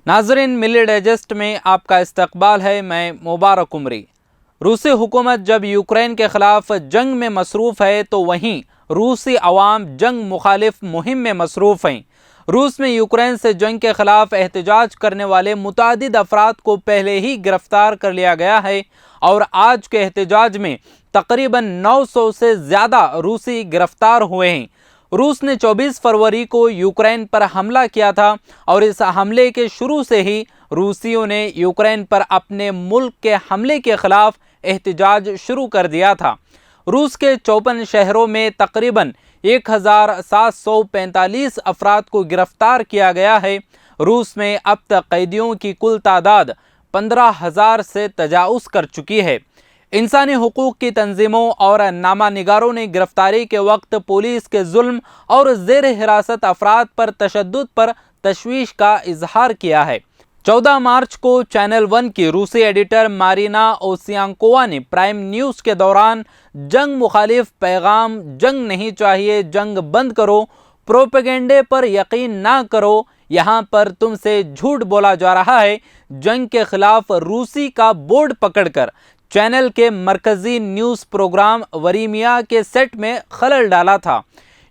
नाजरीन, मिली डाइजेस्ट में आपका इस्तकबाल है। मैं मुबारक उमरी। रूसी हुकूमत जब यूक्रेन के ख़िलाफ़ जंग में मसरूफ़ है तो वहीं रूसी अवाम जंग मुखालिफ मुहिम में मसरूफ़ हैं। रूस में यूक्रेन से जंग के ख़िलाफ़ एहतजाज करने वाले मुतादिद अफराद को पहले ही गिरफ़्तार कर लिया गया है और आज के एहतजाज में तकरीबन 900 से ज़्यादा रूसी गिरफ़्तार हुए हैं। रूस ने 24 फरवरी को यूक्रेन पर हमला किया था और इस हमले के शुरू से ही रूसियों ने यूक्रेन पर अपने मुल्क के हमले के ख़िलाफ़ एहतजाज शुरू कर दिया था। रूस के 54 शहरों में तकरीबन 1745 अफराद को गिरफ़्तार किया गया है। रूस में अब तक कैदियों की कुल तादाद 15,000 से तजावुज़ कर चुकी है। इंसानी हुकूक की तंजीमों और नामा निगारों ने गिरफ्तारी के वक्त पुलिस के जुल्म और ज़ेर हिरासत अफराद पर तशद्दुद पर तशवीश का इजहार किया है। 14 मार्च को चैनल 1 की रूसी एडिटर मारिना ओसियांकोवा ने प्राइम न्यूज़ के दौरान जंग मुखालिफ पैगाम, जंग नहीं चाहिए, जंग बंद करो, प्रोपेगेंडे पर यकीन ना करो, यहाँ पर तुमसे झूठ बोला जा रहा है, जंग के खिलाफ रूसी का बोर्ड पकड़कर चैनल के मरकजी न्यूज़ प्रोग्राम वरीमिया के सेट में खलल डाला था।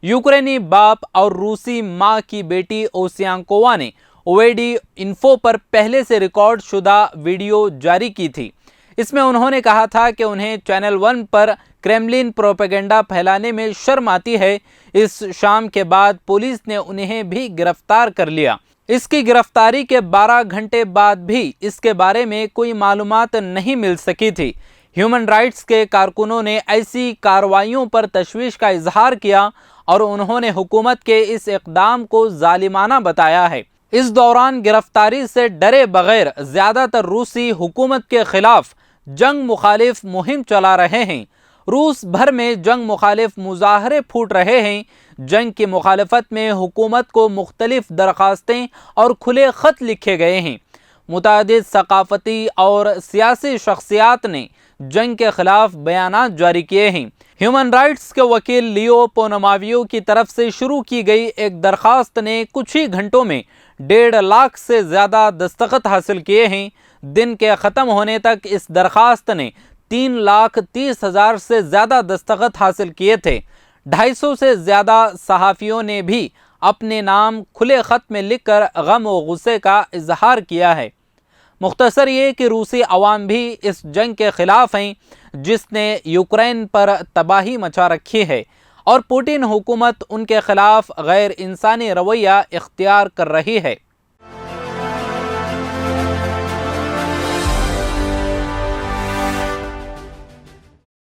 यूक्रेनी बाप और रूसी माँ की बेटी ओसियांकोवा ने ओवेडी इन्फो पर पहले से रिकॉर्ड शुदा वीडियो जारी की थी। इसमें उन्होंने कहा था कि उन्हें चैनल 1 पर क्रेमलिन प्रोपेगेंडा फैलाने में शर्म आती है। इस शाम के बाद पुलिस ने उन्हें भी गिरफ्तार कर लिया। इसकी गिरफ्तारी के 12 घंटे बाद भी इसके बारे में कोई मालूमात नहीं मिल सकी थी। ह्यूमन राइट्स के कारकुनों ने ऐसी कार्रवाइयों पर तशवीश का इजहार किया और उन्होंने हुकूमत के इस इक़दाम को जालिमाना बताया है। इस दौरान गिरफ्तारी से डरे बगैर ज़्यादातर रूसी हुकूमत के ख़िलाफ़ जंग मुखालिफ मुहिम चला रहे हैं। रूस भर में जंग मुखालिफ मुजाहरे फूट रहे हैं। जंग की मुखालफत में हुकूमत को मुख्तलिफ दरख्वास्तें और खुले ख़त लिखे गए हैं। मुतादिद सकाफ़ती और सियासी शख्सियात ने जंग के ख़िलाफ़ बयानात जारी किए हैं। ह्यूमन राइट्स के वकील लियो पोनोमावियो की तरफ से शुरू की गई एक दरख्वास्त ने कुछ ही घंटों में 1.5 लाख से ज़्यादा दस्तखत हासिल किए हैं। दिन के ख़त्म होने तक इस दरख्वास्त ने 3,30,000 से ज़्यादा दस्तखत हासिल किए थे। 250 से ज़्यादा सहाफ़ियों ने भी अपने नाम खुले ख़त में लिखकर गम व गुस्से का इजहार किया है। मुख्तसर ये कि रूसी अवाम भी इस जंग के ख़िलाफ़ हैं जिसने यूक्रेन पर तबाही मचा रखी है और पुतिन हुकूमत उनके ख़िलाफ़ गैर इंसानी रवैया इख्तियार कर रही है।